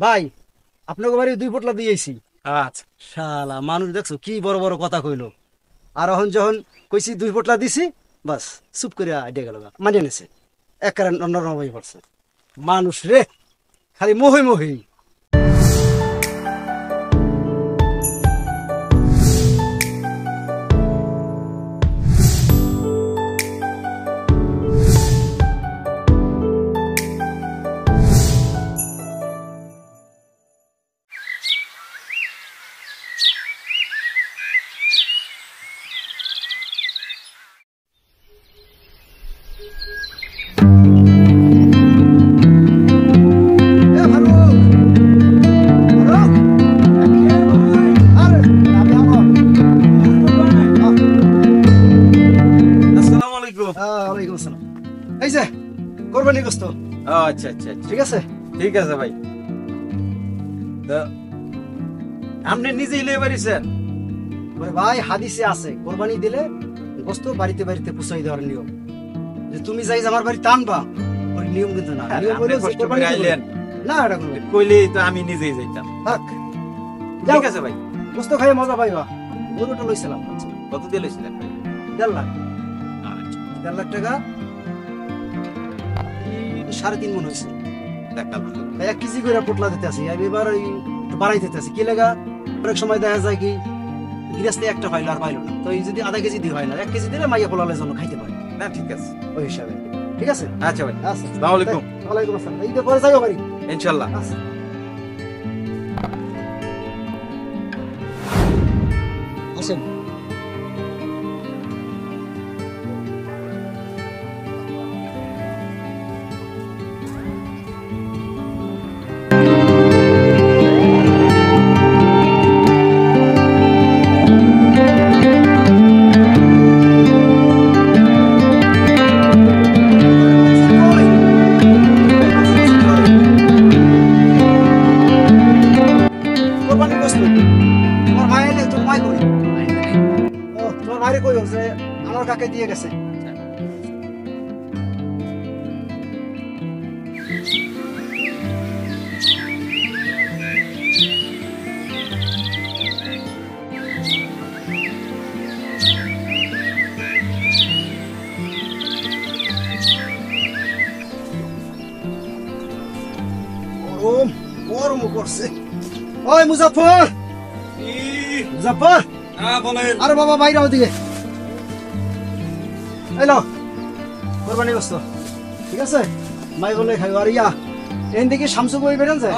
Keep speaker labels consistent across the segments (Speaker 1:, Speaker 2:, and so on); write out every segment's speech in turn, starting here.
Speaker 1: ভাই আপনাকে বাড়ি 2 পোটলা দিয়েছি।
Speaker 2: আচ্ছা
Speaker 1: শালা মানুষ দেখছো কি বড় বড় কথা কইলো। আর এখন যখন কইছি 2 পোটলা দিছি, বাস চুপ করে আইডিয়া গেল, মানিয়ে নেছে। এক কারণ নরম হয়ে পড়ছে মানুষ রে, খালি মোহে মোহে।
Speaker 2: আসসালামু আলাইকুম।
Speaker 1: ওয়ালাইকুম আসসালাম। এই যে কোরবানি গোস্ত,
Speaker 2: আচ্ছা আচ্ছা আচ্ছা,
Speaker 1: ঠিক আছে?
Speaker 2: ঠিক আছে ভাই। তা আপনি নিজেই লয়ে পারিছেন?
Speaker 1: ওরে ভাই হাদিসে আছে কোরবানি দিলে গোস্ত বাড়িতে বাড়িতে পুষাই দেওয়ার নিয়ম। যে তুমি যাই আমার বাড়ি টানবা, ওই নিয়ম কিন্তু না। নিয়ম
Speaker 2: আপনি
Speaker 1: হলো যে
Speaker 2: কষ্ট
Speaker 1: কোরবানি
Speaker 2: করে
Speaker 1: দিলে।
Speaker 2: আইলেন,
Speaker 1: না এটা কোনো
Speaker 2: কইলেই তো আমি নিজেই যাইতাম।
Speaker 1: থাক।
Speaker 2: ঠিক আছে ভাই।
Speaker 1: গোস্ত খাই মজা পাইবা। গরুটা লইছিলাম
Speaker 2: কত দিয়ে লইছিলেন ভাই?
Speaker 1: 1.5 লাখ।
Speaker 2: আচ্ছা,
Speaker 1: 1.5 লাখ টাকা 3.5 মন হয়েছে।
Speaker 2: দেখ আলহামদুলিল্লাহ।
Speaker 1: 1 কেজি করে পোটলা দিতে আসি, আমি এবার ওই একটু বাড়াই দিতে আসি। কি লেগা অনেক সময় দেখা যায় কি গৃহস্থে একটা পাইলো আর পাইলো না, তো এই যদি আধা কেজি দিয়ে হয় না, 1 কেজি দিলে মাইয়া পোলালের জন্য খাইতে পারে।
Speaker 2: না ঠিক আছে।
Speaker 1: ওই হিসাবে ঠিক আছে।
Speaker 2: আচ্ছা ভাই,
Speaker 1: আচ্ছা,
Speaker 2: আসসালামু আলাইকুম।
Speaker 1: ওয়ালাইকুম আসসালাম। এই তো পরে যাইও বাড়ি।
Speaker 2: ইনশাআল্লাহ।
Speaker 1: আচ্ছা। আসেন। কোরবানি গোস্ত তোমার ভাই এলে তোর মাই কই? ও তোমার ভাইরে কই যে আমার কাকে দিয়ে গেছে। গরম গরম করছে। ওই মুজাফর, মুজাফর,
Speaker 2: হ্যাঁ বলেন।
Speaker 1: আরে বাবা বাইরে ওদিকে এলো। কোরবানি গোস্ত ঠিক আছে, মাই বলে খাইব। আর ইয়া এন দিকে শামসু বই বেরেন যায়।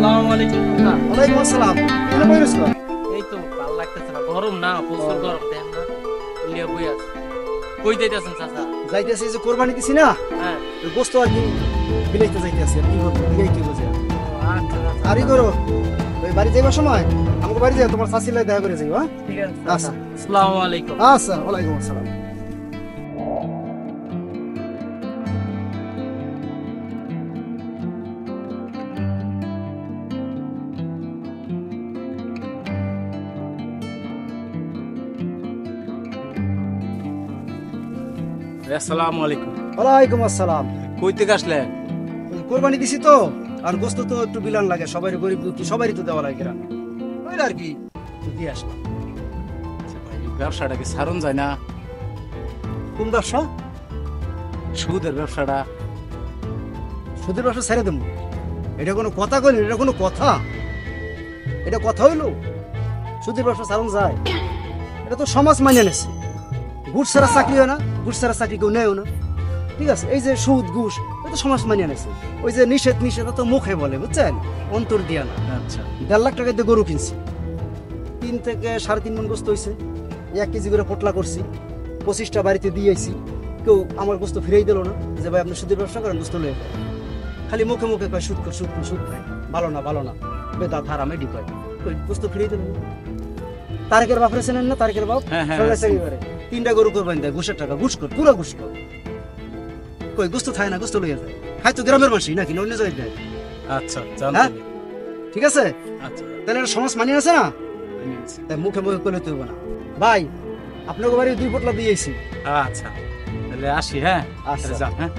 Speaker 3: আসসালামু আলাইকুম কাকা।
Speaker 1: ওয়ালাইকুম আসসালাম। কেন বইরছ?
Speaker 3: এই তো ভালো লাগতেছে না, গরম না, প্রচুর গরম দেন না, লিয়া বই আছে। কই যাইতেছেন চাচা?
Speaker 1: যাইতেছি যে কোরবানি দিছি না,
Speaker 3: হ্যাঁ।
Speaker 1: ওই গোস্ত আর কি বিলাইতে যাইতেছি। আর কি করবো দিলাই কি বুঝে।
Speaker 3: আচ্ছা আচ্ছা,
Speaker 1: আরই করো ওই বাড়ি যাইবার সময় আমাকে বাড়ি যাই, তোমার শাশির লাই দেখা করে যাইবা।
Speaker 3: ঠিক আছে
Speaker 1: আচ্ছা।
Speaker 3: চাচা। আসসালামু আলাইকুম।
Speaker 1: আচ্ছা, ওয়ালাইকুম আসসালাম।
Speaker 2: আসসালামু আলাইকুম।
Speaker 1: ওয়ালাইকুম আসসালাম।
Speaker 2: কই থেকে আসলেন?
Speaker 1: ওই কোরবানি দিছি তো, আর গোস্ত তো একটু বিলান লাগে, সবাই গরিব দুঃখী সবারই তো দেওয়া লাগে গ্রামে, ওই আর কি দিয়ে আসলাম।
Speaker 2: আচ্ছা ভাই, ব্যবসাটা কি ছাড়ুন যায় না?
Speaker 1: কোন ব্যবসা?
Speaker 2: সুদের ব্যবসাটা।
Speaker 1: সুদের ব্যবসা ছেড়ে দেবো? এটা কোনো কথা কইলেন? এটা কোনো কথা? এটা কথা হইলো? সুদের ব্যবসা চালানো যায়? এটা তো সমাজ মাইনে নেছে। ঘুষ ছাড়া চাকরি হয় না, ঘুষ ছাড়া চাকরি কেউ নেয়ও না। ঠিক আছে, এই যে সুদ ঘুষ এটা তো সমাজ মানিয়ে নেছে। ওই যে নিষেধ নিষেধ তো মুখে বলে, বুঝছেন, অন্তর দিয়া না।
Speaker 2: আচ্ছা,
Speaker 1: 1.5 লাখ টাকা দিয়ে গরু কিনছি, 3 থেকে 3.5 মন গোস্ত হয়েছে, 1 কেজি করে পোটলা করছি, 25টা বাড়িতে দিয়েছি। কেউ আমার গোস্ত ফিরেই দিল না, যে ভাই আপনি সুদের ব্যবসা করেন, গোস্ত লয়ে খালি মুখে মুখে কয় সুদ কর সুদ কর সুদ খায় ভালো না ভালো না বেদাত হারাম এডি কয় কই গোস্ত ফিরিয়ে দেবেন তারেকের বাপরে চেনেন না তারেকের বাপ
Speaker 2: হ্যাঁ, হ্যাঁ,
Speaker 1: সরকারি চাকরি করে 3টা গরু করবেন দেয় ঘুষের টাকা ঘুষ কর পুরো ঘুষ কর কই গোস্ত খায় না গোস্ত লইয়া যায় খায় তো গ্রামের মানুষই নাকি অন্য জায়গায় দেয়
Speaker 2: আচ্ছা
Speaker 1: হ্যাঁ?
Speaker 2: জানতে
Speaker 1: ঠিক আছে
Speaker 2: আচ্ছা
Speaker 1: তাহলে এটা সমাজ মানিয়ে আছে না তাই মুখে মুখে করলে তুই না ভাই আপনাকে বাড়ি 2 পোটলা দিয়েছি
Speaker 2: আচ্ছা তাহলে আসি হ্যাঁ
Speaker 1: আচ্ছা।
Speaker 2: তাহলে যান হ্যাঁ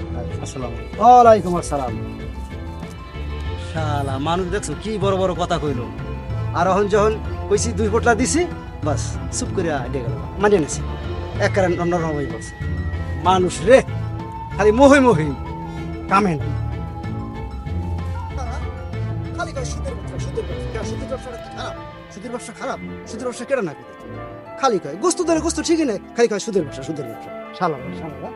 Speaker 2: আসসালামু আলাইকুম
Speaker 1: ওয়ালাইকুম আসসালাম শালা মানুষ দেখছো কি বড় বড় কথা কইলো আর এখন যখন কইছি 2 পোটলা দিছি বাস চুপ করে আইডে গেল মানিয়ে নিছি এক কারণ আমরা নবাই বলছে মানুষ রে খালি মোহে মোহে কামে না খালি কয় সুদের ব্যবসা সুদের ব্যবসা সুদের ব্যবসাটা কি খারাপ সুদের ব্যবসা খারাপ সুদের ব্যবসা কেন না খালি কয় গোস্ত ধরে গোস্ত ঠিকই নেই খালি কয় সুদের ব্যবসা শালা শালা